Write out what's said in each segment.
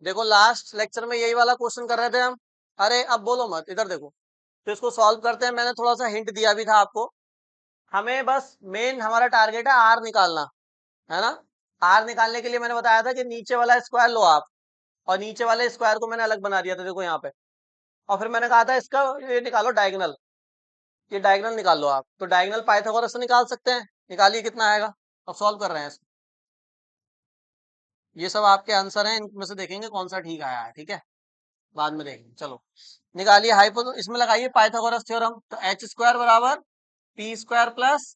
देखो last lecture में यही वाला क्वेश्चन कर रहे थे हम। अरे अब बोलो मत, इधर देखो। तो इसको सॉल्व करते हैं। मैंने थोड़ा सा हिंट दिया भी था आपको। हमें बस मेन हमारा टारगेट है आर निकालना, है ना। आर निकालने के लिए मैंने बताया था कि नीचे वाला स्क्वायर लो आप, और नीचे वाले स्क्वायर को मैंने अलग बना दिया था, देखो यहाँ पे। और फिर मैंने कहा था इसका ये निकालो डायगोनल, ये डायगोनल निकाल लो आप। तो डायगोनल पाइथागोरस से निकाल सकते हैं। निकालिए कितना आएगा। अब सॉल्व कर रहे हैं इसको। ये सब आपके आंसर हैं, इनमें से देखेंगे कौन सा ठीक आया है, ठीक है। बाद में देखेंगे। चलो निकालिए हाइपो, इसमें लगाइए पाइथागोरस थ्योरम। तो एच स्क्वायर बराबर पी स्क्वायर प्लस,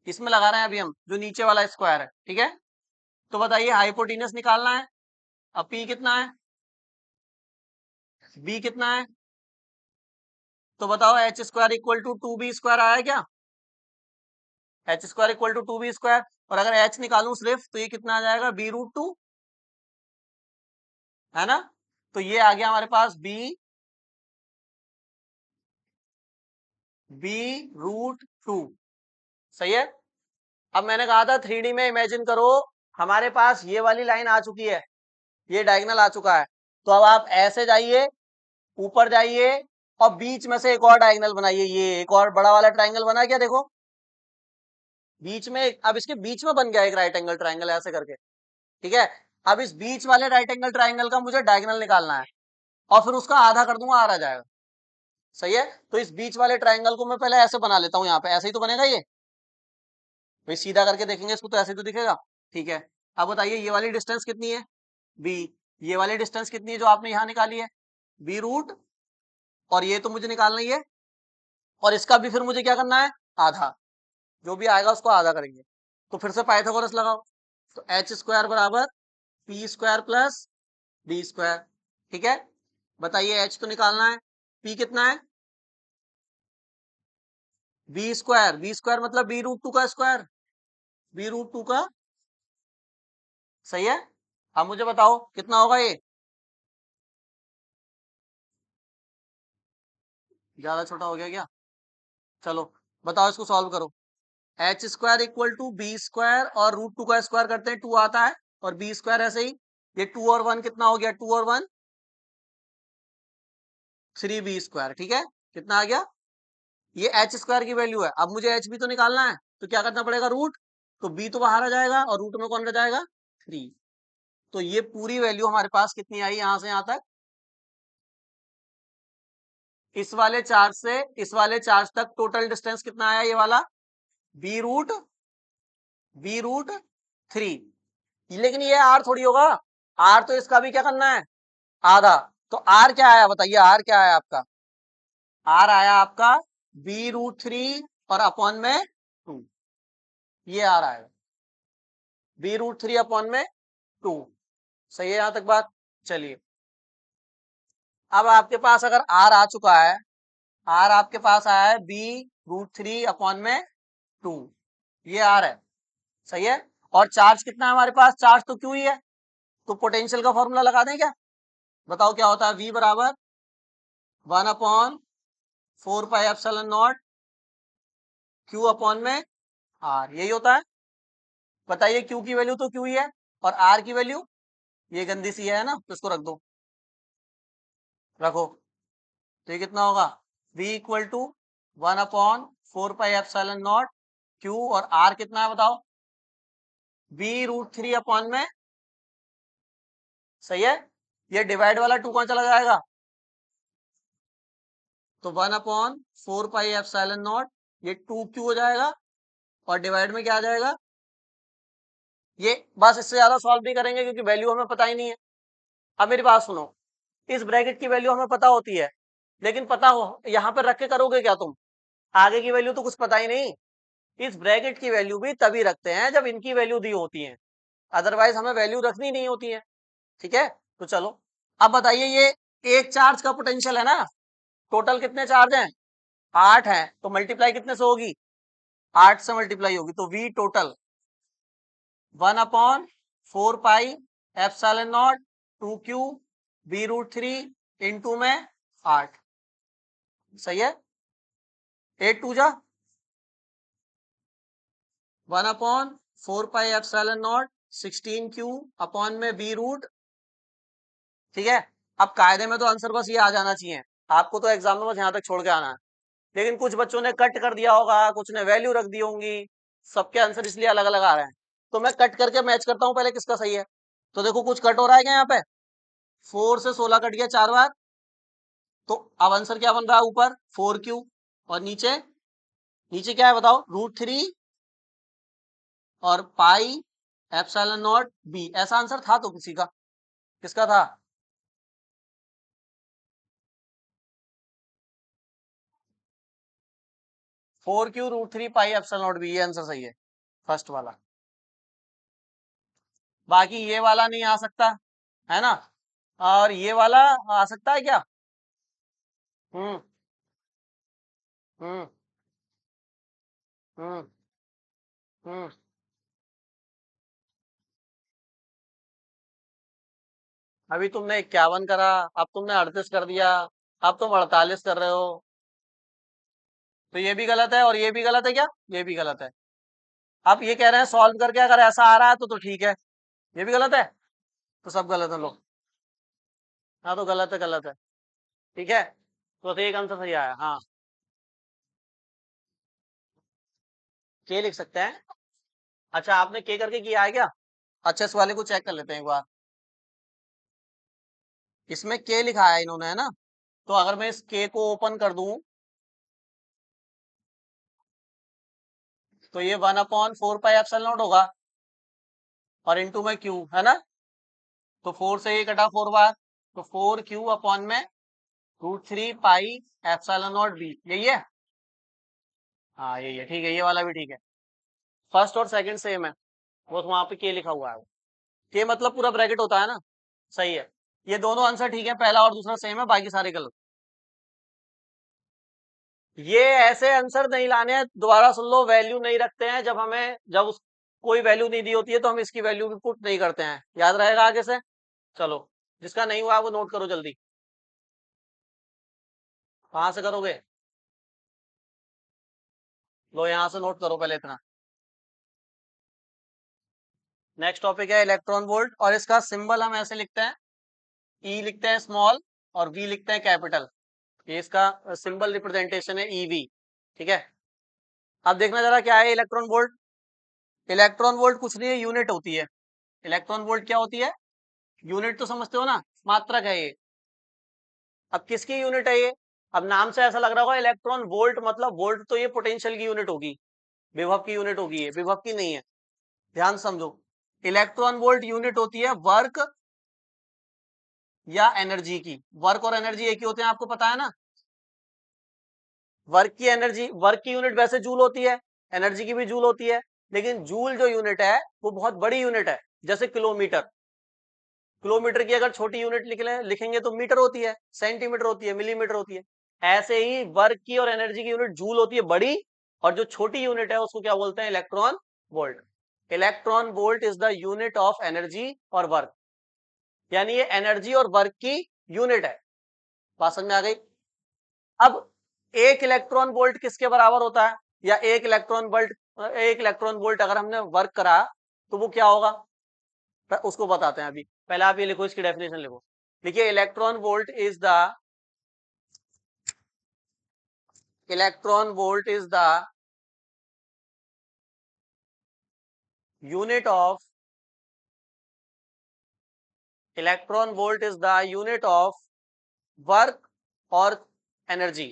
इसमें लगा रहे हैं अभी हम जो नीचे वाला स्क्वायर है, ठीक है। तो बताइए हाइपोटेनस निकालना है। अब पी कितना है, बी कितना है। तो बताओ H square equal to 2b square आया क्या। H square equal to 2b square. और अगर एच निकालूं सिर्फ तो ये कितना आ जाएगा, b√2, है ना। तो ये आ गया हमारे पास b√2। सही है। अब मैंने कहा था 3D में इमेजिन करो, हमारे पास ये वाली लाइन आ चुकी है, ये डायगोनल आ चुका है। तो अब आप ऐसे जाइए, ऊपर जाइए, और बीच में से एक और डायगोनल बनाइए। ये एक और बड़ा वाला ट्रायंगल बना क्या, देखो बीच में। अब इसके बीच में बन गया एक राइट एंगल ट्रायंगल ऐसे करके, ठीक है। अब इस बीच वाले राइट एंगल ट्रायंगल का मुझे डायगोनल निकालना है, और फिर उसका आधा कर दूंगा, आर आ जाएगा। सही है। तो इस बीच वाले ट्रायंगल को मैं पहले ऐसे बना लेता हूँ, यहाँ पे ऐसे ही तो बनेगा ये। भाई सीधा करके देखेंगे इसको तो ऐसे ही तो दिखेगा, ठीक है। अब बताइए ये वाली डिस्टेंस कितनी है, बी। ये वाली डिस्टेंस कितनी है जो आपने यहाँ निकाली है, b√, और ये तो मुझे निकालना ही है। और इसका भी फिर मुझे क्या करना है, आधा। जो भी आएगा उसको आधा करेंगे। तो फिर से पाइथागोरस लगाओ। तो एच स्क्वायर बराबर P square plus B square, ठीक है। बताइए एच तो निकालना है, पी कितना है, बी स्क्वायर। बी स्क्वायर मतलब b√2 का स्क्वायर, b√2 का। सही है। अब मुझे बताओ कितना होगा ये, ज्यादा छोटा हो गया क्या। चलो बताओ इसको सॉल्व करो। H square equal to B square, और √2 का स्क्वायर करते हैं 2 आता है, और बी स्क्वायर ऐसे ही। ये 2 और 1 कितना हो गया, 2 और 1 3b स्क्वायर, ठीक है। कितना आ गया, ये एच स्क्वायर की वैल्यू है। अब मुझे एच भी तो निकालना है, तो क्या करना पड़ेगा, रूट। तो बी तो बाहर आ जाएगा, और रूट में कौन रह जाएगा, 3। तो ये पूरी वैल्यू हमारे पास कितनी आई यहां से यहां तक, इस वाले चार्ज से इस वाले चार्ज तक टोटल डिस्टेंस कितना आया, ये वाला b√3। लेकिन ये आर थोड़ी होगा, आर तो इसका भी क्या करना है, आधा। तो आर क्या आया बताइए, आर क्या आया आपका, आर आया आपका b√3 और अपॉन में 2। ये आर आएगा b√3 अपॉन में 2। सही है यहां तक बात। चलिए अब आपके पास अगर आर आ चुका है, आर आपके पास आया है b√3 अपॉन में 2, ये आर है। सही है। और चार्ज कितना है हमारे पास, चार्ज तो क्यू ही है। तो पोटेंशियल का फॉर्मूला लगा दें क्या, बताओ क्या होता है, v बराबर 1/4πε0 क्यू अपॉन में आर, यही होता है। बताइए क्यू की वैल्यू तो क्यू ही है, और आर की वैल्यू ये गंदी सी है ना, तो इसको रख दो, रखो। तो ये कितना होगा, v इक्वल टू 1/4πε0 क्यू, और आर कितना है बताओ, b√3 अपॉन में। सही है। ये डिवाइड वाला 2 कौन चला जाएगा, तो 1/4πε0, ये 2q हो जाएगा, और डिवाइड में क्या आ जाएगा, ये। बस इससे ज्यादा सॉल्व नहीं करेंगे क्योंकि वैल्यू हमें पता ही नहीं है। अब मेरी बात सुनो, इस ब्रैकेट की वैल्यू हमें पता होती है, लेकिन पता हो यहां पर रख के करोगे क्या तुम, आगे की वैल्यू तो कुछ पता ही नहीं। इस ब्रैकेट की वैल्यू भी तभी रखते हैं जब इनकी वैल्यू दी होती है, अदरवाइज हमें वैल्यू रखनी नहीं होती है, ठीक है। तो चलो अब बताइए, ये एक चार्ज का पोटेंशियल है ना, टोटल कितने चार्ज हैं, 8 है। तो मल्टीप्लाई कितने से होगी, 8 से मल्टीप्लाई होगी। तो v total 1/4πε0 2q b√3 into में 8। सही है। 8 2 जा 1/4πε0 16q अपॉन में b√3 ठीक है। अब कायदे में तो आंसर बस ये आ जाना चाहिए, आपको तो एग्जाम में बस यहाँ तक छोड़ के आना है, लेकिन कुछ बच्चों ने कट कर दिया होगा, कुछ ने वैल्यू रख दी होंगी, सबके आंसर इसलिए अलग अलग आ रहे हैं। तो मैं कट करके मैच करता हूँ पहले किसका सही है। तो देखो कुछ कट हो रहा है क्या यहाँ पे, 4 से 16 कट गया 4 बार, तो अब आंसर क्या बन रहा है, ऊपर 4Q, और नीचे, नीचे क्या है बताओ, √3 और पाई एप्सिलॉन नॉट बी। ऐसा आंसर था तो किसी का, किसका था, 4Q√3 pi epsilon not be, ये आंसर सही है फर्स्ट वाला। बाकी ये वाला नहीं आ सकता है ना, और ये वाला आ सकता है क्या। हम्म हम्म हम्म हम्म अभी तुमने 51 करा, अब तुमने 38 कर दिया, अब तुम 48 कर रहे हो, तो ये भी गलत है और ये भी गलत है क्या, ये भी गलत है। आप ये कह रहे हैं सॉल्व करके अगर ऐसा आ रहा है तो ठीक है, ये भी गलत है, तो सब गलत है लोग। हाँ तो गलत है, गलत है, ठीक है, तो एक आंसर सही आया। हाँ, के लिख सकते हैं। अच्छा आपने के करके किया है क्या, अच्छा इस वाले को चेक कर लेते हैं एक बार, इसमें के लिखा है इन्होंने है ना, तो अगर मैं इस के को ओपन कर दूं तो ये 1/4 पाई एप्सिलॉन नॉट होगा, और इंटू में क्यू है ना, तो 4 से ये कटा 4 बार, तो 4Q अपॉन में √3 पाई एप्सिलॉन नॉट बी, यही है। हाँ यही है, ठीक है, ये वाला भी ठीक है, फर्स्ट और सेकंड सेम है, वो तो वहां पे के लिखा हुआ है, के मतलब पूरा ब्रैकेट होता है ना, सही है। ये दोनों आंसर ठीक है, पहला और दूसरा सेम है, बाकी सारे गलत। ये ऐसे आंसर नहीं लाने हैं, दोबारा सुन लो, वैल्यू नहीं रखते हैं जब हमें, जब उस कोई वैल्यू नहीं दी होती है तो हम इसकी वैल्यू भी पुट नहीं करते हैं, याद रहेगा आगे से। चलो, जिसका नहीं हुआ वो नोट करो जल्दी, कहाँ से करोगे, लो यहाँ से नोट करो पहले इतना। नेक्स्ट टॉपिक है इलेक्ट्रॉन वोल्ट, और इसका सिंबल हम ऐसे लिखते हैं, ई लिखते हैं स्मॉल और वी लिखते हैं कैपिटल, ये इसका सिंबल रिप्रेजेंटेशन है, ईवी, ठीक है। अब देखना जरा क्या है इलेक्ट्रॉन वोल्ट। इलेक्ट्रॉन वोल्ट कुछ नहीं है, यूनिट होती है। इलेक्ट्रॉन वोल्ट क्या होती है, यूनिट तो समझते हो ना, मात्रक है ये। अब किसकी यूनिट है ये, अब नाम से ऐसा लग रहा होगा इलेक्ट्रॉन वोल्ट, मतलब वोल्ट तो ये पोटेंशियल की यूनिट होगी, विभव की यूनिट होगी, ये विभव की नहीं है, ध्यान समझो। इलेक्ट्रॉन वोल्ट यूनिट होती है वर्क या एनर्जी की, वर्क और एनर्जी एक ही होते हैं, आपको पता है ना। वर्क की एनर्जी, वर्क की यूनिट वैसे जूल होती है, एनर्जी की भी जूल होती है, लेकिन जूल जो यूनिट है वो बहुत बड़ी यूनिट है, जैसे किलोमीटर, किलोमीटर की अगर छोटी यूनिट लिखेंगे तो मीटर होती है, सेंटीमीटर होती है, मिलीमीटर होती है। ऐसे ही वर्क की और एनर्जी की यूनिट जूल होती है बड़ी, और जो छोटी यूनिट है उसको क्या बोलते हैं, electron volt. Electron volt is the unit of energy और वर्क, यानी ये एनर्जी और वर्क की यूनिट है, बात समझ में आ गई। अब एक इलेक्ट्रॉन वोल्ट किसके बराबर होता है, या एक इलेक्ट्रॉन वोल्ट अगर हमने वर्क करा तो वो क्या होगा, उसको बताते हैं अभी। पहले आप ये लिखो, इसकी डेफिनेशन लिखो, देखिए electron volt is the unit of electron volt is the unit of work और energy.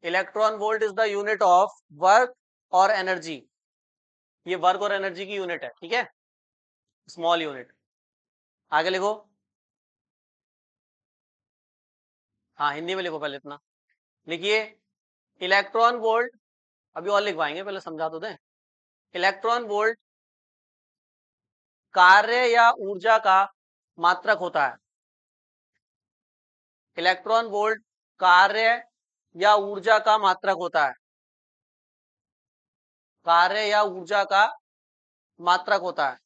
Electron volt is the unit of work और एनर्जी, ये वर्क और एनर्जी की यूनिट है, ठीक है, स्मॉल यूनिट। आगे लिखो, हाँ हिंदी में लिखो पहले इतना, लिखिए इलेक्ट्रॉन वोल्ट, अभी और लिखवाएंगे, पहले समझा तो दें। इलेक्ट्रॉन वोल्ट कार्य या ऊर्जा का मात्रक होता है, इलेक्ट्रॉन वोल्ट कार्य या ऊर्जा का मात्रक होता है, कार्य या ऊर्जा का मात्रक होता है।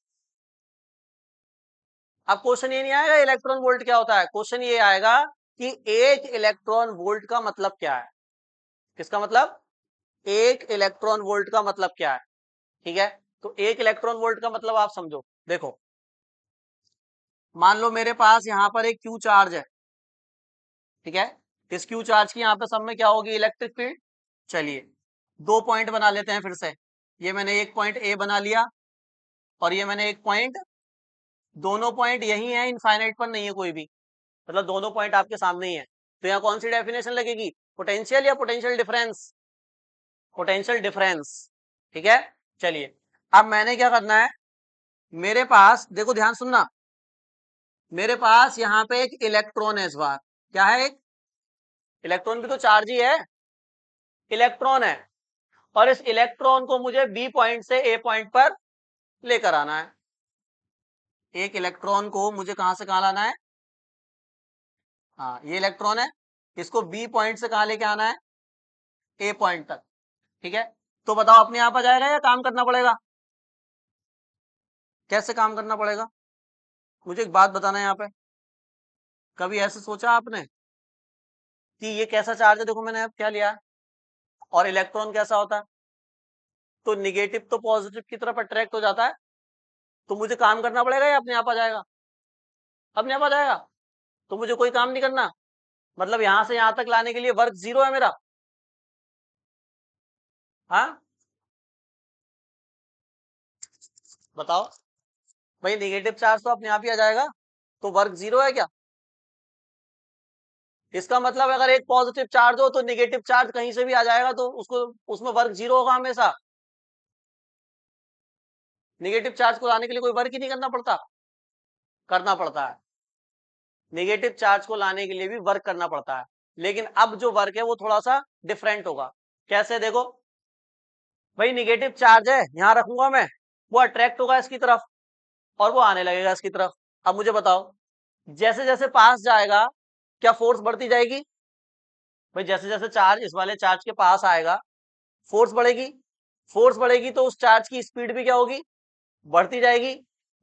अब क्वेश्चन ये नहीं आएगा इलेक्ट्रॉन वोल्ट क्या होता है, क्वेश्चन ये आएगा कि एक इलेक्ट्रॉन वोल्ट का मतलब क्या है, किसका मतलब, एक इलेक्ट्रॉन वोल्ट का मतलब क्या है, ठीक है। तो एक इलेक्ट्रॉन वोल्ट का मतलब आप समझो, देखो मान लो मेरे पास यहाँ पर एक क्यू चार्ज है, ठीक है। इस क्यू चार्ज की यहाँ पे सब में क्या होगी, इलेक्ट्रिक फील्ड। चलिए दो पॉइंट बना लेते हैं फिर से। ये मैंने एक पॉइंट ए बना लिया और ये मैंने एक पॉइंट, दोनों पॉइंट यही है, इनफाइनाइट पर नहीं है कोई भी, मतलब दोनों पॉइंट आपके सामने ही है। तो यहाँ कौन सी डेफिनेशन लगेगी, पोटेंशियल या पोटेंशियल डिफरेंस, पोटेंशियल डिफरेंस, ठीक है। चलिए अब मैंने क्या करना है, मेरे पास देखो ध्यान सुनना, मेरे पास यहाँ पे एक इलेक्ट्रॉन है, इस बार क्या है, एक इलेक्ट्रॉन भी तो चार्ज ही है, इलेक्ट्रॉन है। और इस इलेक्ट्रॉन को मुझे बी पॉइंट से ए पॉइंट पर लेकर आना है। एक इलेक्ट्रॉन को मुझे कहां से कहां लाना है, हाँ ये इलेक्ट्रॉन है, इसको बी पॉइंट से कहां लेके आना है, ए पॉइंट तक, ठीक है। तो बताओ अपने आप आ जाएगा या काम करना पड़ेगा, कैसे काम करना पड़ेगा, मुझे एक बात बताना है यहाँ पे। कभी ऐसे सोचा आपने कि ये कैसा चार्ज है, देखो मैंने अब क्या लिया, और इलेक्ट्रॉन कैसा होता है, तो निगेटिव तो पॉजिटिव की तरफ अट्रैक्ट हो जाता है। तो मुझे काम करना पड़ेगा या अपने आप आ जाएगा, अपने आप आ जाएगा। तो मुझे कोई काम नहीं करना, मतलब यहां से यहां तक लाने के लिए वर्क जीरो है मेरा, हाँ बताओ भाई, निगेटिव चार्ज तो अपने आप ही आ जाएगा, तो वर्क जीरो है क्या। इसका मतलब अगर एक पॉजिटिव चार्ज हो तो निगेटिव चार्ज कहीं से भी आ जाएगा, तो उसको उसमें वर्क जीरो होगा हमेशा। निगेटिव चार्ज को लाने के लिए कोई वर्क ही नहीं करना पड़ता, करना पड़ता है, निगेटिव चार्ज को लाने के लिए भी वर्क करना पड़ता है। लेकिन अब जो वर्क है वो थोड़ा सा डिफरेंट होगा। कैसे, देखो भाई निगेटिव चार्ज है, यहां रखूंगा मैं, वो अट्रैक्ट होगा इसकी तरफ और वो आने लगेगा इसकी तरफ। अब मुझे बताओ, जैसे जैसे पास जाएगा क्या फोर्स बढ़ती जाएगी, भाई जैसे जैसे चार्ज इस वाले चार्ज के पास आएगा फोर्स बढ़ेगी, फोर्स बढ़ेगी तो उस चार्ज की स्पीड भी क्या होगी, बढ़ती जाएगी।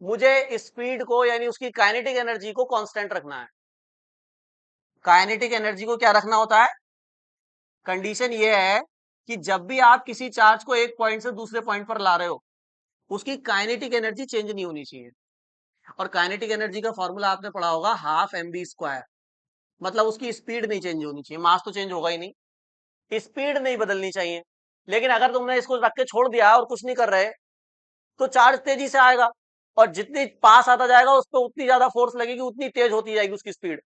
मुझे स्पीड को यानी उसकी काइनेटिक एनर्जी को कांस्टेंट रखना है। काइनेटिक एनर्जी को क्या रखना होता है, कंडीशन ये है कि जब भी आप किसी चार्ज को एक पॉइंट से दूसरे पॉइंट पर ला रहे हो, उसकी काइनेटिक एनर्जी चेंज नहीं होनी चाहिए। और काइनेटिक एनर्जी का फॉर्मूला आपने पढ़ा होगा, हाफ एम बी स्क्वायर, मतलब उसकी स्पीड नहीं चेंज होनी चाहिए, मास तो चेंज होगा ही नहीं, स्पीड नहीं बदलनी चाहिए। लेकिन अगर तुमने इसको रख के छोड़ दिया और कुछ नहीं कर रहे, तो चार्ज तेजी से आएगा और जितनी पास आता जाएगा उस पर उतनी ज्यादा फोर्स लगेगी, उतनी तेज होती जाएगी उसकी स्पीड,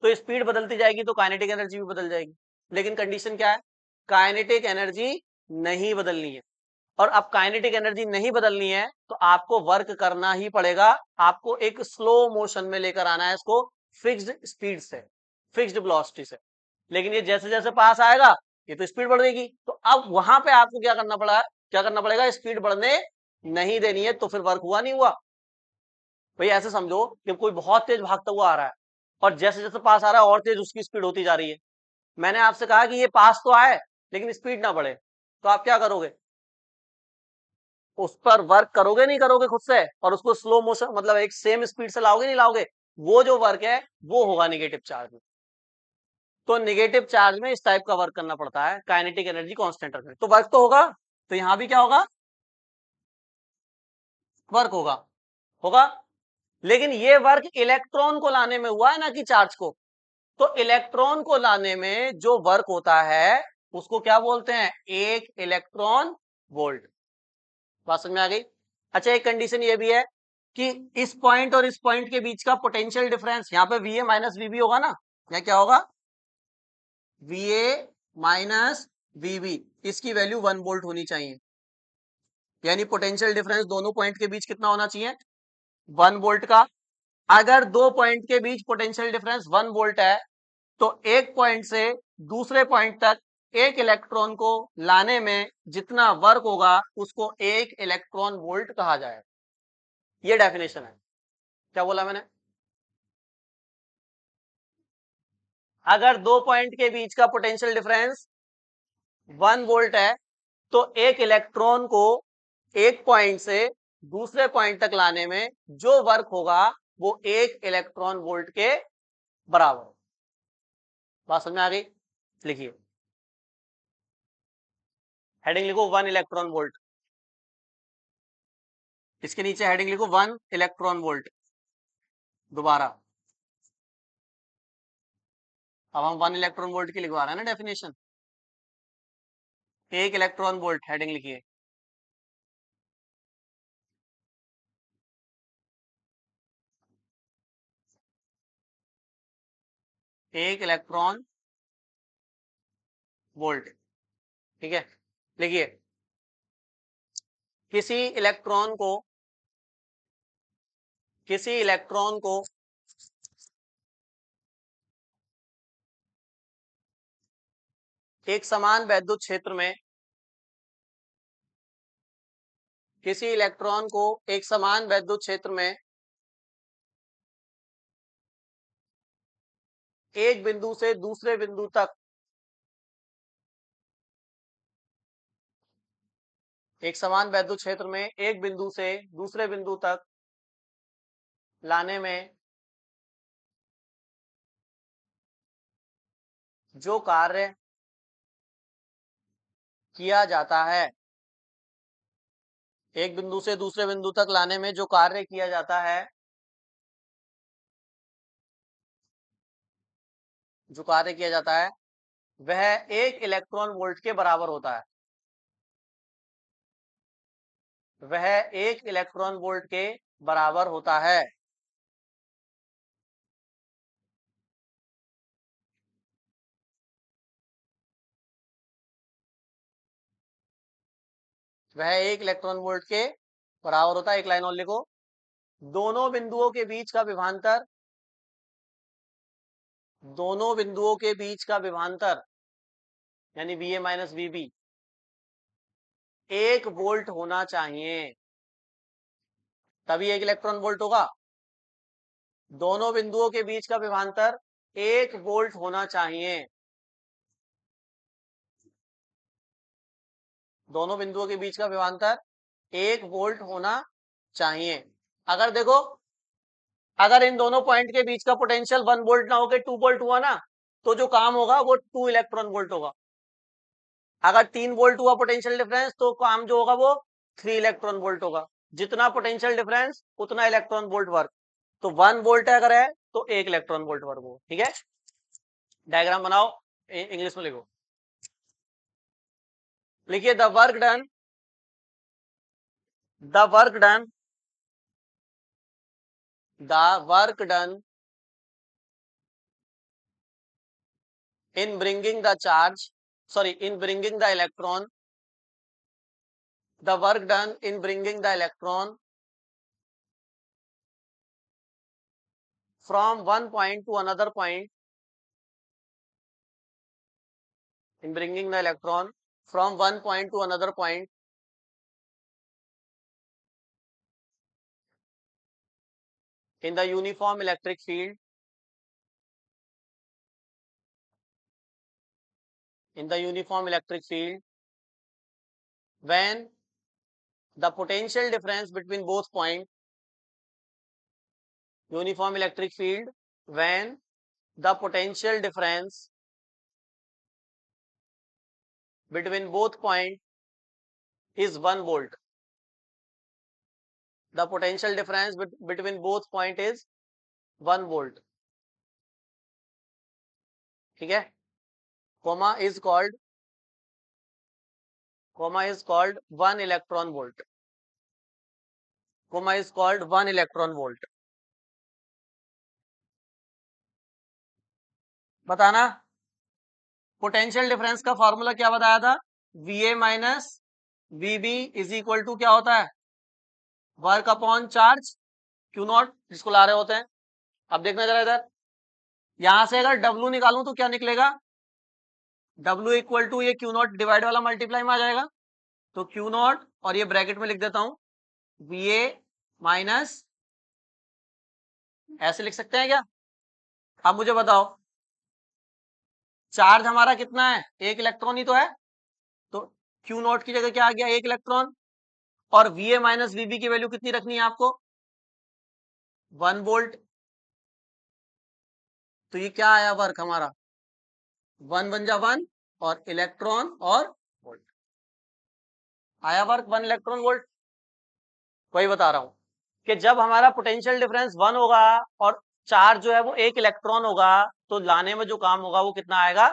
तो स्पीड बदलती जाएगी तो काइनेटिक एनर्जी भी बदल जाएगी। लेकिन कंडीशन क्या है, काइनेटिक एनर्जी नहीं बदलनी है। और अब काइनेटिक एनर्जी नहीं बदलनी है तो आपको वर्क करना ही पड़ेगा, आपको एक स्लो मोशन में लेकर आना है इसको, फिक्स्ड स्पीड से, फिक्स्ड वेलोसिटी से। लेकिन ये जैसे जैसे पास आएगा ये तो स्पीड बढ़ जाएगी, तो अब वहां पे आपको क्या करना पड़ा, क्या करना पड़ेगा, स्पीड बढ़ने नहीं देनी है, तो फिर वर्क हुआ नहीं हुआ। भाई ऐसे समझो कि कोई बहुत तेज भागता हुआ आ रहा है और जैसे जैसे पास आ रहा है और तेज उसकी स्पीड होती जा रही है। मैंने आपसे कहा कि ये पास तो आए लेकिन स्पीड ना बढ़े, तो आप क्या करोगे, उस पर वर्क करोगे नहीं करोगे खुद से, और उसको स्लो मोशन मतलब एक सेम स्पीड से लाओगे नहीं लाओगे, वो जो वर्क है वो होगा निगेटिव चार्ज में। तो निगेटिव चार्ज में इस टाइप का वर्क करना पड़ता है, काइनेटिक एनर्जी कांस्टेंट रखने, तो वर्क तो होगा। तो यहां भी क्या होगा, वर्क होगा, होगा। लेकिन ये वर्क इलेक्ट्रॉन को लाने में हुआ है ना कि चार्ज को, तो इलेक्ट्रॉन को लाने में जो वर्क होता है उसको क्या बोलते हैं, एक इलेक्ट्रॉन वोल्ट। बात समझ में आ गई। अच्छा एक कंडीशन ये भी है कि इस पॉइंट और इस पॉइंट के बीच का पोटेंशियल डिफरेंस, यहाँ पे वीए माइनस वीबी होगा ना, या क्या होगा, वीए माइनस वीबी, इसकी वैल्यू 1 वोल्ट होनी चाहिए। यानी पोटेंशियल डिफरेंस दोनों पॉइंट के बीच कितना होना चाहिए, 1 वोल्ट का। अगर दो पॉइंट के बीच पोटेंशियल डिफरेंस 1 वोल्ट है तो एक पॉइंट से दूसरे पॉइंट तक एक इलेक्ट्रॉन को लाने में जितना वर्क होगा उसको एक इलेक्ट्रॉन वोल्ट कहा जाएगा। ये डेफिनेशन है। क्या बोला मैंने, अगर दो पॉइंट के बीच का पोटेंशियल डिफरेंस 1 वोल्ट है तो एक इलेक्ट्रॉन को एक पॉइंट से दूसरे पॉइंट तक लाने में जो वर्क होगा वो एक इलेक्ट्रॉन वोल्ट के बराबर। बात समझ में आ गई, लिखिए हेडिंग लिखो 1 इलेक्ट्रॉन वोल्ट, इसके नीचे हेडिंग लिखो 1 इलेक्ट्रॉन वोल्ट। दोबारा अब हम 1 इलेक्ट्रॉन वोल्ट की लिखवा रहे हैं ना डेफिनेशन। 1 इलेक्ट्रॉन वोल्ट हेडिंग लिखिए। 1 इलेक्ट्रॉन वोल्ट। ठीक है, लिखिए। किसी इलेक्ट्रॉन को एक समान वैद्युत क्षेत्र में किसी इलेक्ट्रॉन को एक समान वैद्युत क्षेत्र में एक बिंदु से दूसरे बिंदु तक एक समान वैद्युत क्षेत्र में एक बिंदु से दूसरे बिंदु तक लाने में जो कार्य किया जाता है, एक बिंदु से दूसरे बिंदु तक लाने में जो कार्य किया जाता है, वह 1 इलेक्ट्रॉन वोल्ट के बराबर होता है। वह 1 इलेक्ट्रॉन वोल्ट के बराबर होता है। वह 1 इलेक्ट्रॉन वोल्ट के बराबर होता है। एक लाइन और लिखो। दोनों बिंदुओं के बीच का विभवांतर यानी VA माइनस VB 1 वोल्ट होना चाहिए, तभी 1 इलेक्ट्रॉन वोल्ट होगा। दोनों बिंदुओं के बीच का विभवांतर 1 वोल्ट होना चाहिए। दोनों बिंदुओं के बीच का विभवांतर 1 वोल्ट होना चाहिए। अगर देखो, अगर इन दोनों पॉइंट के बीच का पोटेंशियल 1 वोल्ट ना होकर 2 वोल्ट हुआ ना, तो जो काम होगा वो 2 इलेक्ट्रॉन वोल्ट होगा। अगर 3 वोल्ट हुआ पोटेंशियल डिफरेंस, तो काम जो होगा वो 3 इलेक्ट्रॉन वोल्ट होगा। जितना पोटेंशियल डिफरेंस उतना इलेक्ट्रॉन वोल्ट वर्क। तो 1 वोल्ट अगर है तो 1 इलेक्ट्रॉन वोल्ट वर्क हो। ठीक है, डायग्राम बनाओ, इंग्लिश में लिखो। लिखिए the work done in bringing the electron, the work done in bringing the electron from one point to another point, in bringing the electron from one point to another point in the uniform electric field, when the potential difference between both points, uniform electric field, when the potential difference between both points is 1 volt. The potential difference between both points is 1 volt. ठीक है, comma is called 1 electron volt. Comma is called 1 electron volt. बताना, potential difference का formula क्या बताया था? VA minus VB is equal to क्या होता है? Work upon charge Q nought, जिसको ला रहे होते हैं। अब देखना जरा इधर, यहां से अगर W निकालूं तो क्या निकलेगा? W इक्वल टू ये Q नॉट डिवाइड वाला मल्टीप्लाई में आ जाएगा, तो Q नॉट और ये ब्रैकेट में लिख देता हूं VA माइनस, ऐसे लिख सकते हैं क्या? अब मुझे बताओ, चार्ज हमारा कितना है? 1 इलेक्ट्रॉन ही तो है, तो Q नॉट की जगह क्या आ गया? 1 इलेक्ट्रॉन। और VA माइनस VB की वैल्यू कितनी रखनी है आपको? 1 वोल्ट। तो ये क्या आया वर्क हमारा? 1 1 जा 1 और इलेक्ट्रॉन और वोल्ट आया वर्क 1 इलेक्ट्रॉन वोल्ट। वही बता रहा हूं कि जब हमारा पोटेंशियल डिफरेंस 1 होगा और चार्ज जो है वो एक इलेक्ट्रॉन होगा, तो लाने में जो काम होगा वो कितना आएगा।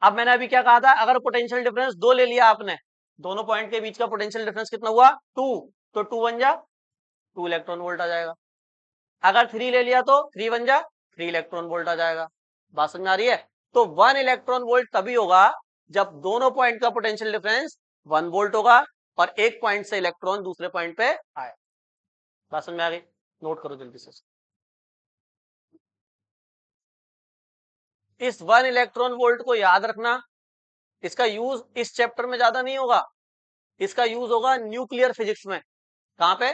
अब मैंने अभी क्या कहा था, अगर पोटेंशियल डिफरेंस 2 ले लिया आपने, दोनों पॉइंट के बीच का पोटेंशियल डिफरेंस कितना हुआ 2, तो 2 बन जा 2 इलेक्ट्रॉन वोल्ट आ जाएगा। अगर 3 ले लिया तो 3 बन जा 3 इलेक्ट्रॉन वोल्ट आ जाएगा। बात समझ आ रही है। तो 1 इलेक्ट्रॉन वोल्ट तभी होगा जब दोनों पॉइंट का पोटेंशियल डिफरेंस 1 वोल्ट होगा और एक पॉइंट से इलेक्ट्रॉन दूसरे पॉइंट पे आए। बात समझ में आ गई। नोट करो जल्दी से। इस 1 इलेक्ट्रॉन वोल्ट को याद रखना। इसका यूज इस चैप्टर में ज्यादा नहीं होगा, इसका यूज होगा न्यूक्लियर फिजिक्स में। कहां पे,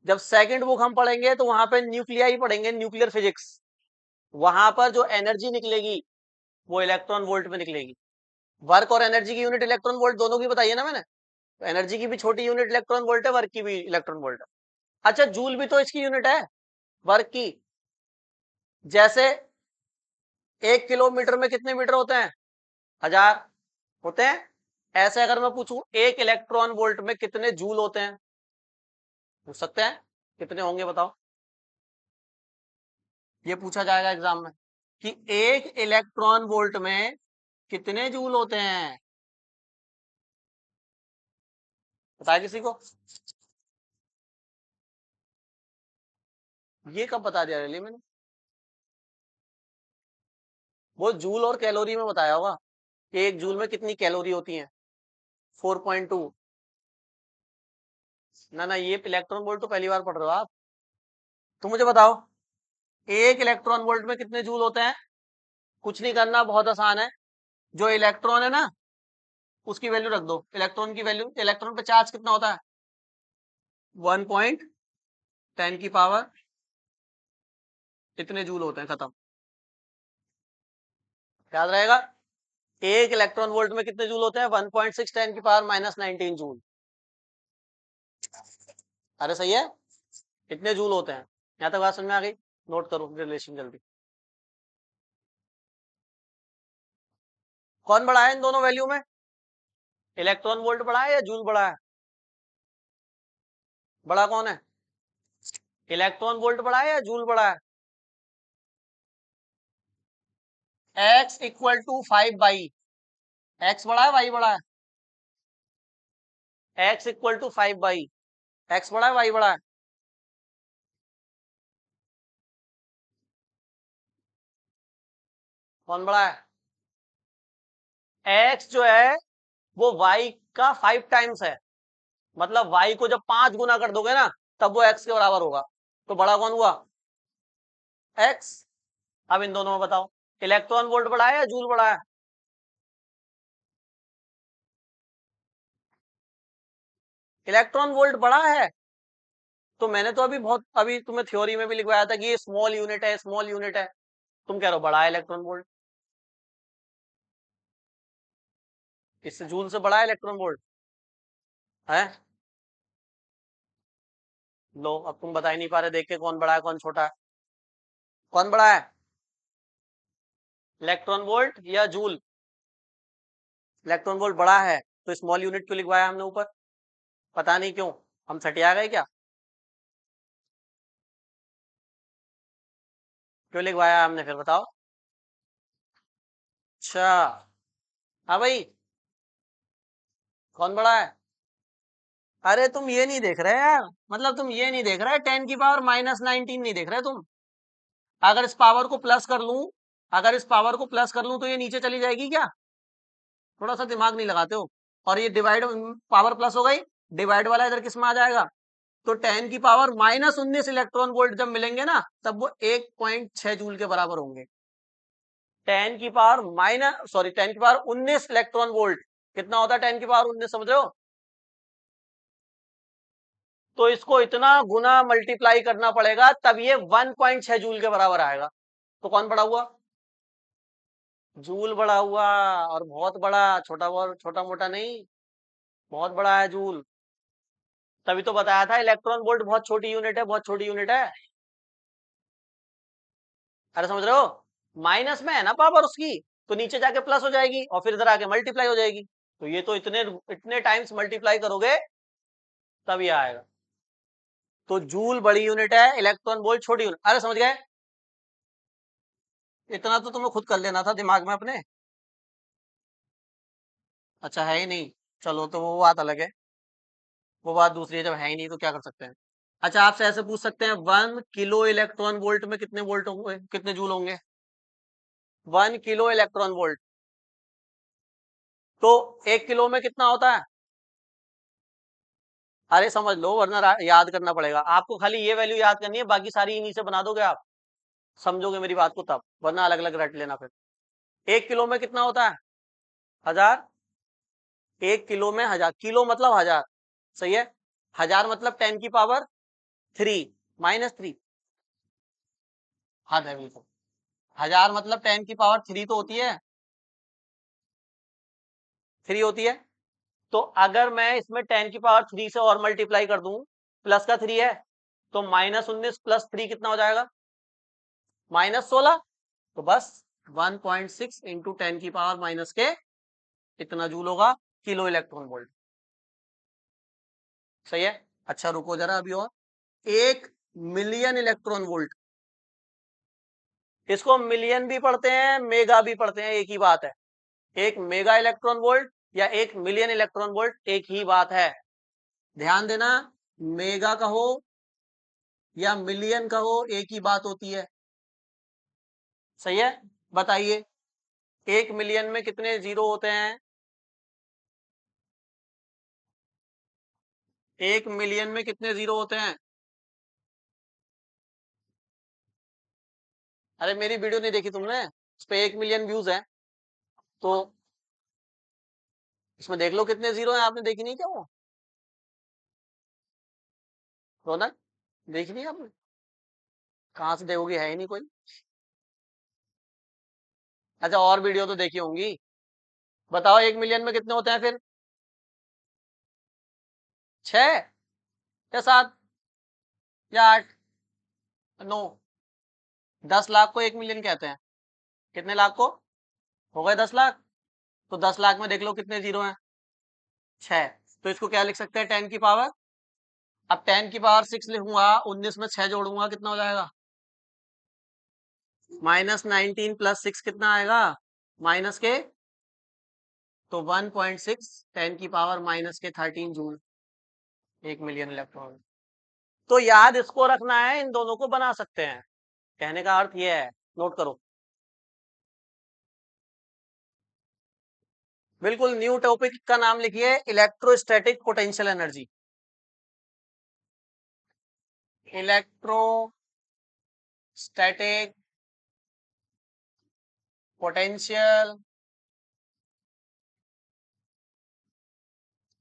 जब सेकंड बुक हम पढ़ेंगे तो वहां पे न्यूक्लियाई पढ़ेंगे, न्यूक्लियर फिजिक्स। वहां पर जो एनर्जी निकलेगी वो इलेक्ट्रॉन वोल्ट में निकलेगी। वर्क और एनर्जी की यूनिट इलेक्ट्रॉन वोल्ट दोनों की बताइए ना मैंने, तो एनर्जी की भी छोटी यूनिट इलेक्ट्रॉन वोल्ट है, वर्क की भी इलेक्ट्रॉन वोल्ट है। अच्छा, जूल भी तो इसकी यूनिट है वर्क की। जैसे 1 किलोमीटर में कितने मीटर होते हैं, 1000 होते हैं। ऐसे अगर मैं पूछूं 1 इलेक्ट्रॉन वोल्ट में कितने जूल होते हैं, पूछ सकते हैं कितने होंगे बताओ। ये पूछा जाएगा एग्जाम में कि 1 इलेक्ट्रॉन वोल्ट में कितने जूल होते हैं, बताया किसी को। ये कब बता दिया रैली मैंने, वो जूल और कैलोरी में बताया होगा कि 1 जूल में कितनी कैलोरी होती है, 4.2। ना ना, ये इलेक्ट्रॉन वोल्ट तो पहली बार पढ़ रहे हो आप। तो मुझे बताओ 1 इलेक्ट्रॉन वोल्ट में कितने जूल होते हैं। कुछ नहीं करना, बहुत आसान है। जो इलेक्ट्रॉन है ना उसकी वैल्यू रख दो, इलेक्ट्रॉन की वैल्यू, इलेक्ट्रॉन पे चार्ज कितना होता है 1.10 की पावर इतने जूल होते हैं, खत्म। याद रहेगा। 1 इलेक्ट्रॉन वोल्ट में कितने जूल होते हैं 1.6 10 की पावर -19 जूल। अरे सही है, इतने जूल होते हैं। यहां तक बात समझ में आ गई। नोट करो रिलेशन जल्दी। कौन बड़ा है इन दोनों वैल्यू में, इलेक्ट्रॉन वोल्ट बड़ा है या जूल बड़ा है, बड़ा कौन है, इलेक्ट्रॉन वोल्ट बड़ा है या जूल बड़ा है। x equal to 5 by, X बड़ा है वाई बड़ा है, x equal to 5 by, X बड़ा है वाई बड़ा है। कौन बड़ा है, x जो है वो y का 5 टाइम्स है, मतलब y को जब 5 गुना कर दोगे ना तब वो x के बराबर होगा। तो बड़ा कौन हुआ, x। अब इन दोनों में बताओ इलेक्ट्रॉन वोल्ट बड़ा है या जूल बड़ा है। इलेक्ट्रॉन वोल्ट बड़ा है। तो मैंने तो अभी तुम्हें थ्योरी में भी लिखवाया था कि ये स्मॉल यूनिट है, स्मॉल यूनिट है। तुम कह रहे हो बड़ा है इलेक्ट्रॉन वोल्ट, इससे जूल से बड़ा है इलेक्ट्रॉन वोल्ट है। लो अब तुम बता ही नहीं पा रहे, देख के कौन बड़ा है कौन छोटा है, कौन बड़ा है इलेक्ट्रॉन वोल्ट या जूल। इलेक्ट्रॉन वोल्ट बड़ा है, तो स्मॉल यूनिट क्यों लिखवाया हमने ऊपर, पता नहीं क्यों, हम सटिया गए क्या, क्यों लिखवाया हमने फिर बताओ। अच्छा, हाँ भाई, कौन बड़ा है। अरे तुम ये नहीं देख रहे यार, मतलब तुम ये नहीं देख रहे 10 की पावर -19 नहीं देख रहे तुम। अगर इस पावर को प्लस कर लूं, अगर इस पावर को प्लस कर लूं तो ये नीचे चली जाएगी क्या, थोड़ा सा दिमाग नहीं लगाते हो। और ये डिवाइड, पावर प्लस हो गई, डिवाइड वाला इधर किस में आ जाएगा। तो 10 की पावर -19 इलेक्ट्रॉन वोल्ट जब मिलेंगे ना तब वो 1.6 जूल के बराबर होंगे। 10 की पावर 19 इलेक्ट्रॉन वोल्ट कितना होता है, 10 की पावर 19 समझ रहे हो। तो इसको इतना गुना मल्टीप्लाई करना पड़ेगा तब ये 1.6 जूल के बराबर आएगा। तो कौन बड़ा हुआ, जूल बड़ा हुआ, और बहुत बड़ा, छोटा बहुत छोटा मोटा नहीं, बहुत बड़ा है जूल। तभी तो बताया था इलेक्ट्रॉन वोल्ट बहुत छोटी यूनिट है, बहुत छोटी यूनिट है। अरे समझ रहे हो, माइनस में है ना पावर उसकी, तो नीचे जाके प्लस हो जाएगी और फिर इधर आके मल्टीप्लाई हो जाएगी। तो ये तो इतने इतने टाइम्स मल्टीप्लाई करोगे तब ये आएगा। तो जूल बड़ी यूनिट है, इलेक्ट्रॉन वोल्ट छोटी यूनिट। अरे समझ गए, इतना तो तुम्हें खुद कर लेना था दिमाग में अपने। अच्छा है ही नहीं, चलो तो वो बात अलग है, वो बात दूसरी है, जब है ही नहीं तो क्या कर सकते हैं। अच्छा आपसे ऐसे पूछ सकते हैं 1 किलो इलेक्ट्रॉन वोल्ट में कितने वोल्ट होंगे, कितने जूल होंगे? 1 किलो इलेक्ट्रॉन वोल्ट, तो 1 किलो में कितना होता है? अरे समझ लो, वरना याद करना पड़ेगा आपको, खाली ये वैल्यू याद करनी है, बाकी सारी इन्हीं से बना दोगे आप, समझोगे मेरी बात को तब, वरना अलग अलग रट लेना फिर। 1 किलो में कितना होता है? 1000। 1 किलो में 1000, किलो मतलब 1000, सही है। 1000 मतलब 10 की पावर 3 -3, हद है बिल्कुल। 1000 मतलब 10 की पावर 3 तो होती है, 3 होती है। तो अगर मैं इसमें 10 की पावर 3 से और मल्टीप्लाई कर दूं, प्लस का 3 है, तो -19 प्लस 3 कितना हो जाएगा? -16। तो बस 1.6 इंटू 10 की पावर के इतना जूल होगा, किलो इलेक्ट्रॉन वोल्ट, सही है। अच्छा रुको जरा अभी और, 1 मिलियन इलेक्ट्रॉन वोल्ट, इसको मिलियन भी पढ़ते हैं, मेगा भी पढ़ते हैं, एक ही बात है। 1 मेगा इलेक्ट्रॉन वोल्ट या 1 मिलियन इलेक्ट्रॉन वोल्ट, एक ही बात है, ध्यान देना। मेगा कहो या मिलियन कहो, एक ही बात होती है, सही है। बताइए 1 मिलियन में कितने जीरो होते हैं? 1 मिलियन में कितने जीरो होते हैं? अरे मेरी वीडियो नहीं देखी तुमने, उस पे 1 मिलियन व्यूज है, तो इसमें देख लो कितने जीरो हैं, आपने देखी नहीं क्या वो? रोनक, देखी नहीं आपने? कहाँ से देखोगी, है ही नहीं कोई। अच्छा और वीडियो तो देखी होंगी। बताओ 1 मिलियन में कितने होते हैं फिर? 6 या 7 या 8, 9? 10 लाख को 1 मिलियन कहते हैं। कितने लाख को? हो गए 10 लाख। तो 10 लाख में देख लो कितने जीरो हैं? 6। तो इसको क्या लिख सकते हैं, 10 की पावर, अब 10 की पावर 6 लिखूंगा, 19 में 6 जोड़ूंगा, कितना हो जाएगा? -19 प्लस 6 कितना आएगा? माइनस के, तो 1.6, 10 की पावर -13 जूल, 1 मिलियन इलेक्ट्रॉन। तो याद इसको रखना है, इन दोनों को बना सकते हैं, कहने का अर्थ यह है, नोट करो। बिल्कुल न्यू टॉपिक का नाम लिखिए, electrostatic potential energy. Electrostatic potential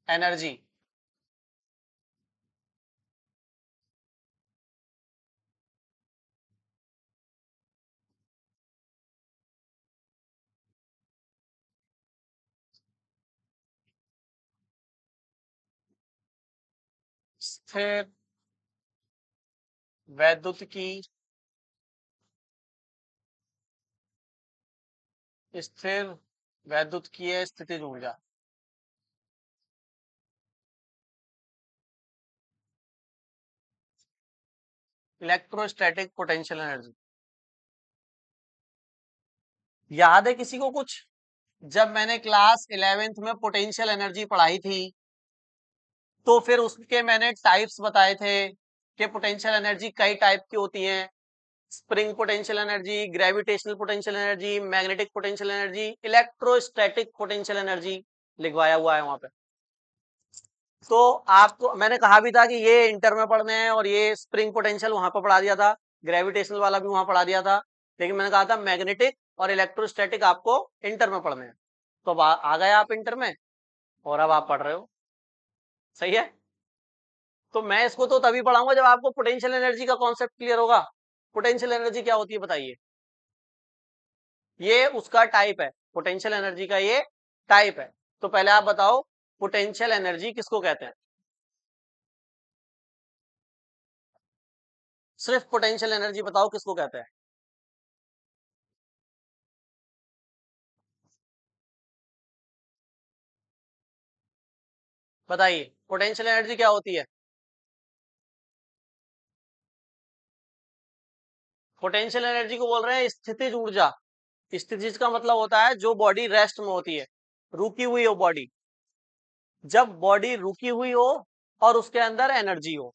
energy. स्थिर वैद्युत की, स्थिर वैद्युतीय स्थितिज ऊर्जा। इलेक्ट्रोस्टैटिक पोटेंशियल एनर्जी, याद है किसी को कुछ? जब मैंने क्लास 11th में पोटेंशियल एनर्जी पढ़ाई थी, तो फिर उसके मैंने टाइप्स बताए थे कि पोटेंशियल एनर्जी कई टाइप की होती हैं, spring potential energy, gravitational potential energy, magnetic potential energy, electrostatic potential energy, लिखवाया हुआ है वहां पे। तो आपको मैंने कहा भी था कि ये इंटर में पढ़ने हैं, और ये स्प्रिंग पोटेंशियल वहां पर पढ़ा दिया था, ग्रेविटेशनल वाला भी वहां पढ़ा दिया था, लेकिन मैंने कहा था मैग्नेटिक और इलेक्ट्रोस्टैटिक आपको इंटर में पढ़ने हैं। तो अब आ गए आप इंटर में, और अब आप पढ़ रहे हो, सही है। तो मैं इसको तो तभी पढ़ाऊंगा जब आपको पोटेंशियल एनर्जी का कॉन्सेप्ट क्लियर होगा। पोटेंशियल एनर्जी क्या होती है बताइए? ये उसका टाइप है, पोटेंशियल एनर्जी का ये टाइप है। तो पहले आप बताओ पोटेंशियल एनर्जी किसको कहते हैं? सिर्फ पोटेंशियल एनर्जी बताओ किसको कहते हैं? बताइए पोटेंशियल एनर्जी क्या होती है? पोटेंशियल एनर्जी को बोल रहे हैं स्थितिज ऊर्जा। स्थितिज का मतलब होता है जो बॉडी रेस्ट में होती है, रुकी हुई हो बॉडी। जब बॉडी रुकी हुई हो और उसके अंदर एनर्जी हो,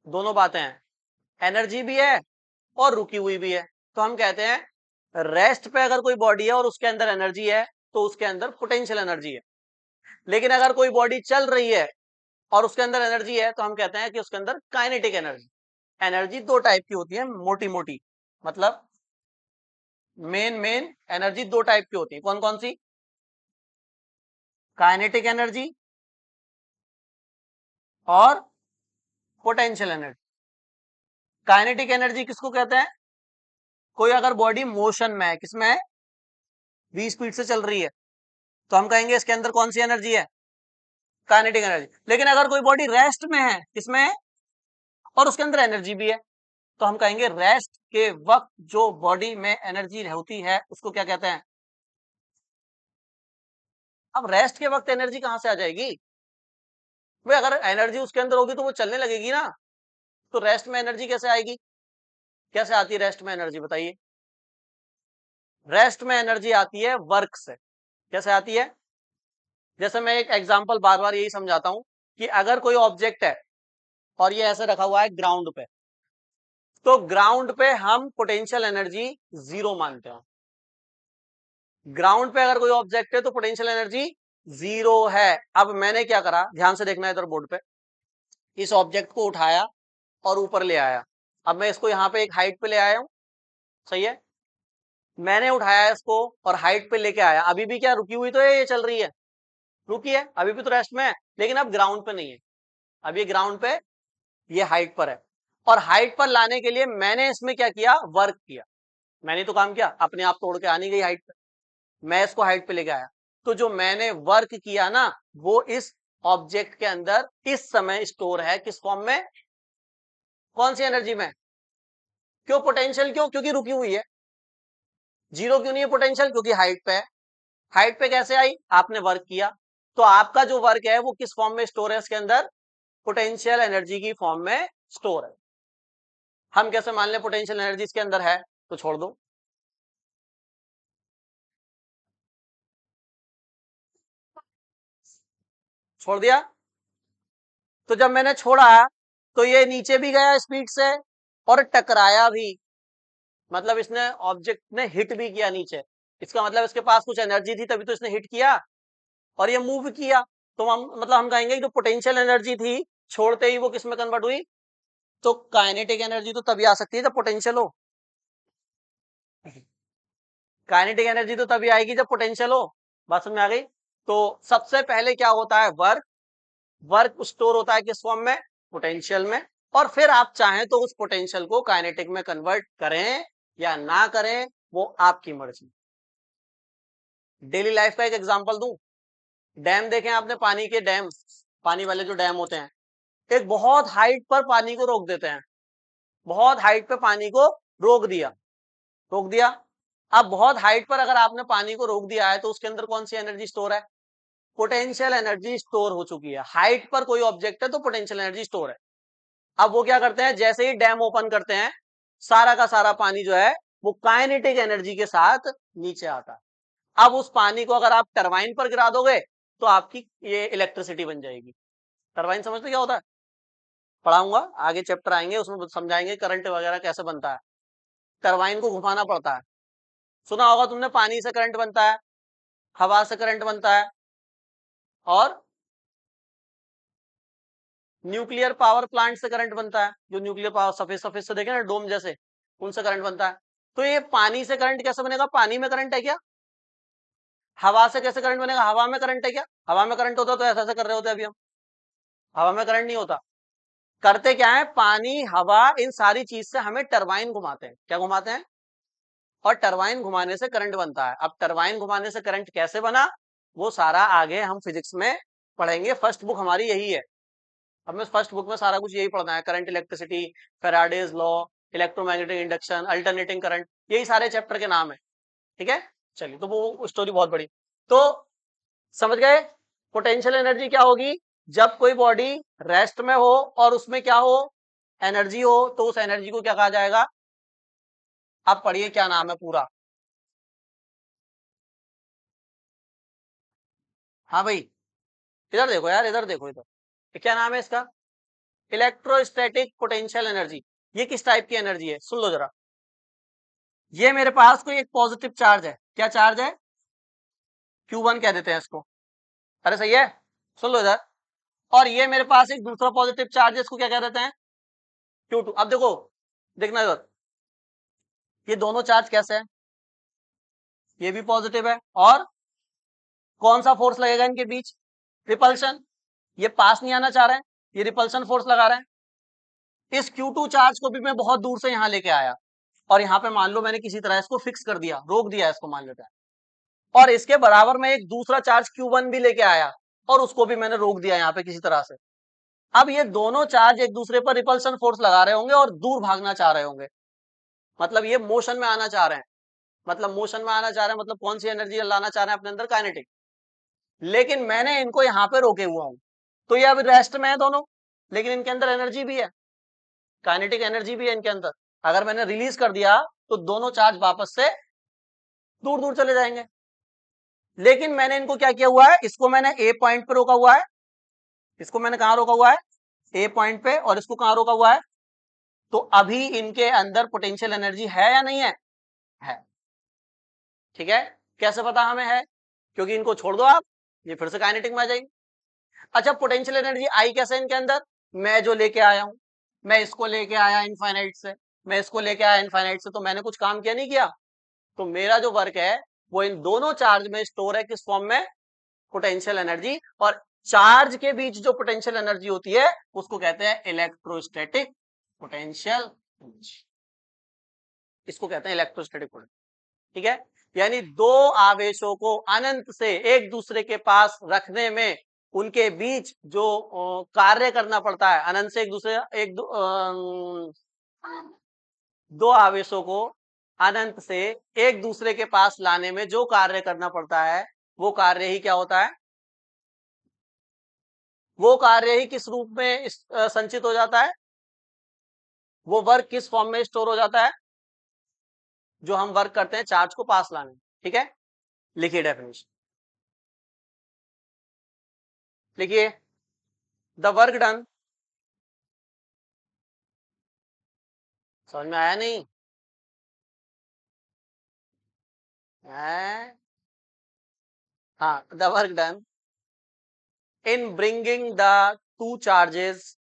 दोनों बातें हैं, एनर्जी भी है और रुकी हुई भी है, तो हम कहते हैं रेस्ट पे अगर कोई बॉडी है और उसके अंदर एनर्जी है तो उसके अंदर पोटेंशियल एनर्जी है। लेकिन अगर कोई बॉडी चल रही है और उसके अंदर एनर्जी है तो हम कहते हैं कि उसके अंदर काइनेटिक एनर्जी। एनर्जी दो टाइप की होती है, मोटी मोटी, मतलब मेन एनर्जी दो टाइप की होती है। कौन कौन सी? काइनेटिक एनर्जी और पोटेंशियल एनर्जी। काइनेटिक एनर्जी किसको कहते हैं? कोई अगर बॉडी मोशन में है, किसमें है? v स्पीड से चल रही है, तो हम कहेंगे इसके अंदर कौन सी एनर्जी है? Kinetic energy. लेकिन अगर कोई बॉडी रेस्ट में है, किसमें है? और उसके अंदर एनर्जी भी है, तो हम कहेंगे रेस्ट के वक्त जो बॉडी में एनर्जी होती है उसको क्या कहते हैं? अब रेस्ट के वक्त एनर्जी कहां से आ जाएगी भाई? अगर एनर्जी उसके अंदर होगी तो वो चलने लगेगी ना, तो रेस्ट में एनर्जी कैसे आएगी? कैसे आती है रेस्ट में एनर्जी, बताइए? रेस्ट में एनर्जी आती है वर्क से। कैसे आती है? जैसे मैं एक एग्जांपल बार बार यही समझाता हूं कि अगर कोई ऑब्जेक्ट है और ये ऐसे रखा हुआ है ग्राउंड पे, तो ग्राउंड पे हम पोटेंशियल एनर्जी जीरो मानते हैं। ग्राउंड पे अगर कोई ऑब्जेक्ट है तो पोटेंशियल एनर्जी जीरो है। अब मैंने क्या करा, ध्यान से देखना इधर बोर्ड पे, इस ऑब्जेक्ट को उठाया और ऊपर ले आया। अब मैं इसको यहाँ पे एक हाइट पे ले आया हूं, सही है? मैंने उठाया इसको और हाइट पे लेके आया, अभी भी क्या रुकी हुई तो है, ये चल रही है, रुकी है, अभी भी तो रेस्ट में है, लेकिन अब ग्राउंड पे नहीं है। अब ये ग्राउंड पे, ये हाइट पर है। और हाइट पर लाने के लिए मैंने इसमें क्या किया? वर्क किया। मैंने तो काम किया, अपने आप तोड़ के आनी गई हाइट पे, मैं इसको हाइट पे लेके आया। तो जो मैंने वर्क किया ना, वो इस ऑब्जेक्ट के अंदर इस समय स्टोर है, किस फॉर्म में? कौन सी एनर्जी में? क्यों पोटेंशियल? क्यों? क्योंकि रुकी हुई है। जीरो क्यों नहीं है पोटेंशियल? क्योंकि हाइट पे है। हाइट पे कैसे आई? आपने वर्क किया। तो आपका जो वर्क है वो किस फॉर्म में स्टोर है इसके अंदर? पोटेंशियल एनर्जी की फॉर्म में स्टोर है। हम कैसे मान लें पोटेंशियल एनर्जी इसके अंदर है? तो छोड़ दो, छोड़ दिया। तो जब मैंने छोड़ा तो ये नीचे भी गया स्पीड से और टकराया भी, मतलब इसने ऑब्जेक्ट ने हिट भी किया नीचे। इसका मतलब इसके पास कुछ एनर्जी थी तभी तो इसने हिट किया और ये मूव किया। तो हम मतलब हम कहेंगे कि जो पोटेंशियल एनर्जी थी छोड़ते ही वो किस में कन्वर्ट हुई? तो काइनेटिक एनर्जी तो तभी आ सकती है जब पोटेंशियल हो। काइनेटिक एनर्जी तो तभी आएगी जब पोटेंशियल हो। बात समझ में आ गई? तो सबसे पहले क्या होता है? वर्क। वर्क स्टोर होता है किस फॉर्म में? पोटेंशियल में। और फिर आप चाहें तो उस पोटेंशियल को काइनेटिक में कन्वर्ट करें या ना करें, वो आपकी मर्जी। डेली लाइफ का एक एग्जांपल दूं, डैम देखें आपने, पानी के डैम, पानी वाले जो डैम होते हैं, एक बहुत हाइट पर पानी को रोक देते हैं। बहुत हाइट पे पानी को रोक दिया, रोक दिया। अब बहुत हाइट पर अगर आपने पानी को रोक दिया है तो उसके अंदर कौन सी एनर्जी स्टोर है? पोटेंशियल एनर्जी स्टोर हो चुकी है। हाइट पर कोई ऑब्जेक्ट है तो पोटेंशियल एनर्जी स्टोर है। अब वो क्या करते हैं? जैसे ही डैम ओपन करते हैं, सारा का सारा पानी जो है वो काइनेटिक एनर्जी के साथ नीचे आता है। अब उस पानी को अगर आप टरबाइन पर गिरा दोगे तो आपकी ये इलेक्ट्रिसिटी बन जाएगी। टरबाइन समझते क्या होता है? पढ़ाऊंगा, आगे चैप्टर आएंगे उसमें समझाएंगे करंट वगैरह कैसे बनता है। टरबाइन को घुमाना पड़ता है। सुना होगा तुमने, पानी से करंट बनता है, हवा से करंट बनता है, और न्यूक्लियर पावर प्लांट से करंट बनता है। जो न्यूक्लियर पावर सफेद सफेद से देखे ना, डोम जैसे, उनसे करंट बनता है। तो ये पानी से करंट कैसे बनेगा? पानी में करंट है क्या? हवा से कैसे करंट बनेगा? हवा में करंट है क्या? हवा में करंट होता तो ऐसा ऐसा कर रहे होते अभी हम। हवा में करंट नहीं होता। करते क्या है? पानी, हवा, इन सारी चीज से हमें टरबाइन घुमाते हैं। क्या घुमाते हैं? और टरबाइन घुमाने से करंट बनता है। अब टरबाइन घुमाने से करंट कैसे बना, वो सारा आगे हम फिजिक्स में पढ़ेंगे। फर्स्ट बुक हमारी यही है। हमें फर्स्ट बुक में सारा कुछ यही पढ़ना है, current, electricity, Faraday's law, electromagnetic induction, alternating current, यही सारे चैप्टर के नाम है। ठीक है, चलिए, तो वो स्टोरी बहुत बड़ी। तो समझ गए पोटेंशियल एनर्जी क्या होगी? जब कोई बॉडी रेस्ट में हो और उसमें क्या हो? एनर्जी हो, तो उस एनर्जी को क्या कहा जाएगा? अब पढ़िए क्या नाम है पूरा। हाँ भाई, इधर देखो यार, इधर देखो, इधर ये क्या नाम है इसका? Electrostatic potential energy. ये किस टाइप की एनर्जी है, सुन लो जरा। ये मेरे पास कोई एक पॉजिटिव चार्ज है, क्या चार्ज है? Q1 कह देते हैं इसको। अरे सही है, सुन लो इधर। और ये मेरे पास एक दूसरा पॉजिटिव चार्ज है, इसको क्या कह देते हैं? Q2। अब देखो, देखना इधर, ये दोनों चार्ज कैसे हैं? ये भी पॉजिटिव है, और कौन सा फोर्स लगेगा इनके बीच? रिपल्शन। ये पास नहीं आना चाह रहे हैं, ये रिपल्शन फोर्स लगा रहे हैं। इस Q2 चार्ज को भी मैं बहुत दूर से यहां लेके आया, और यहाँ पे मान लो मैंने किसी तरह इसको फिक्स कर दिया, रोक दिया इसको, मान लेते हैं। और इसके बराबर में एक दूसरा चार्ज Q1 भी लेके आया, और उसको भी मैंने रोक दिया यहाँ पे किसी तरह से। अब ये दोनों चार्ज एक दूसरे पर रिपल्शन फोर्स लगा रहे होंगे और दूर भागना चाह रहे होंगे, मतलब ये मोशन में आना चाह रहे हैं। मतलब मोशन में आना चाह रहे हैं, मतलब कौन सी एनर्जी लाना चाह रहे हैं अपने अंदर? काइनेटिक। लेकिन मैंने इनको यहाँ पे रोके हुआ हूं, तो ये अब रेस्ट में है दोनों, लेकिन इनके अंदर एनर्जी भी है, काइनेटिक एनर्जी भी है इनके अंदर। अगर मैंने रिलीज कर दिया तो दोनों चार्ज वापस से दूर दूर चले जाएंगे। लेकिन मैंने इनको क्या किया हुआ है, इसको मैंने ए पॉइंट पे रोका हुआ है, इसको मैंने कहा रोका हुआ है? ए पॉइंट पे। और इसको कहां रोका हुआ है? तो अभी इनके अंदर पोटेंशियल एनर्जी है या नहीं है? है। ठीक है, कैसे पता हमें है? क्योंकि इनको छोड़ दो आप, ये फिर से काइनेटिक में आ जाएंगे। अच्छा, पोटेंशियल एनर्जी आई कैसे इनके अंदर? मैं जो लेके आया हूं, मैं इसको लेके आया इनफाइनाइट से, मैं इसको लेके आया इनफाइनाइट से, तो मैंने कुछ काम किया नहीं किया? तो मेरा जो वर्क है वो इन दोनों चार्ज में स्टोर है, किस फॉर्म में? Potential energy. और चार्ज के बीच जो पोटेंशियल एनर्जी होती है उसको कहते हैं इलेक्ट्रोस्टैटिक पोटेंशियल एनर्जी, इसको कहते हैं इलेक्ट्रोस्टैटिक पोटेंशियल। ठीक है, यानी दो आवेशों को अनंत से एक दूसरे के पास रखने में उनके बीच जो कार्य करना पड़ता है, अनंत से एक दूसरे, दो आवेशों को अनंत से एक दूसरे के पास लाने में जो कार्य करना पड़ता है, वो कार्य ही क्या होता है? वो कार्य ही किस रूप में संचित हो जाता है? वो वर्क किस फॉर्म में स्टोर हो जाता है जो हम वर्क करते हैं चार्ज को पास लाने में? ठीक है, लिखिए डेफिनेशन, लिखिए। द वर्क डन, समझ में आया नहीं? है? हाँ, the work done in bringing the two charges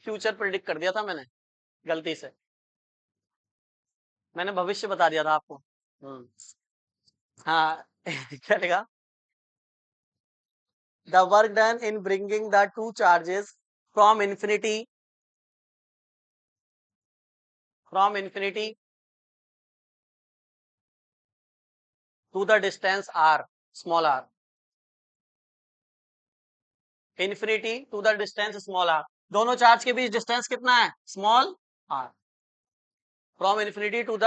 future predict कर दिया था मैंने गलती से, मैंने भविष्य बता दिया था आपको। हाँ क्या लिखा? The work done in bringing the two charges from infinity, from infinity to the distance r, small r, infinity to the distance small r। दोनों चार्ज के बीच डिस्टेंस कितना है? Small r। From infinity to the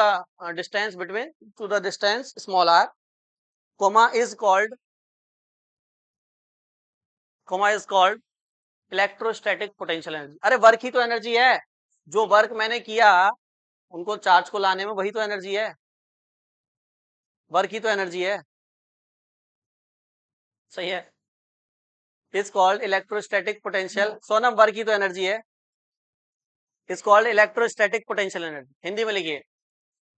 distance between, to the distance small r, comma is called, comma is called electrostatic potential energy. अरे work ही तो energy है, जो वर्क मैंने किया उनको चार्ज को लाने में, वही तो एनर्जी है, वर्क ही तो एनर्जी है। सही है, is called electrostatic potential, Sonam work ही तो एनर्जी है, is called electrostatic potential energy. Hindi में लिखिए,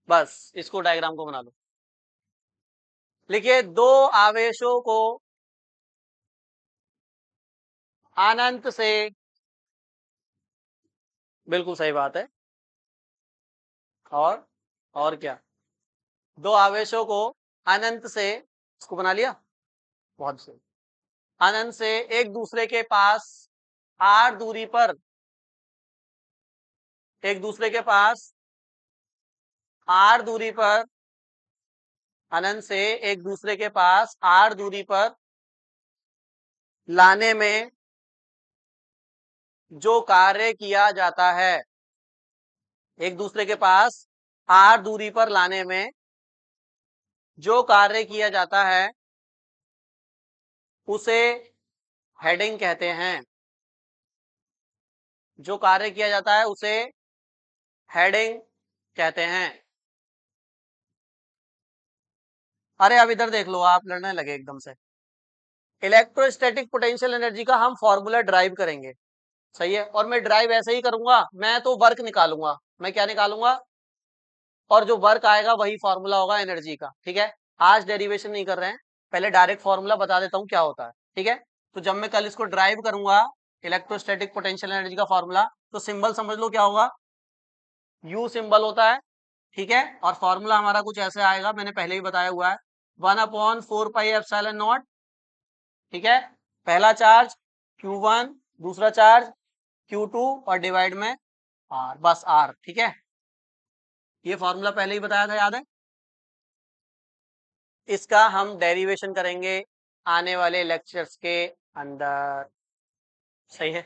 बस इसको डायग्राम को बना लो। लिखिए, दो आवेशों को अनंत से, बिल्कुल सही बात है, और क्या? दो आवेशों को अनंत से, इसको बना लिया, बहुत सही, अनंत से एक दूसरे के पास r दूरी पर, एक दूसरे के पास r दूरी पर, अनंत से एक दूसरे के पास r दूरी पर लाने में जो कार्य किया जाता है, एक दूसरे के पास r दूरी पर लाने में जो कार्य किया जाता है उसे हेडिंग कहते हैं। जो कार्य किया जाता है उसे हेडिंग कहते हैं। अरे अब इधर देख लो, आप लड़ने लगे एकदम से। इलेक्ट्रोस्टैटिक पोटेंशियल एनर्जी का हम फॉर्मूला ड्राइव करेंगे, सही है। और मैं ड्राइव ऐसे ही करूंगा, मैं तो वर्क निकालूंगा। मैं क्या निकालूंगा? और जो वर्क आएगा वही फॉर्मूला होगा एनर्जी का, ठीक है। आज डेरिवेशन नहीं कर रहे हैं, पहले डायरेक्ट फॉर्मूला बता देता हूँ क्या होता है, ठीक है। तो जब मैं कल इसको ड्राइव करूंगा, इलेक्ट्रोस्टैटिक पोटेंशियल एनर्जी का फॉर्मूला, तो सिंबल समझ लो क्या होगा। यू सिंबल होता है, ठीक है। और फॉर्मूला हमारा कुछ ऐसे आएगा, मैंने पहले ही बताया हुआ है, 1/4πε0, ठीक है। पहला चार्ज Q1, दूसरा चार्ज Q2 और डिवाइड में R, बस R, ठीक है। ये फॉर्मूला पहले ही बताया था, याद है। इसका हम डेरिवेशन करेंगे आने वाले लेक्चर्स के अंदर, सही है।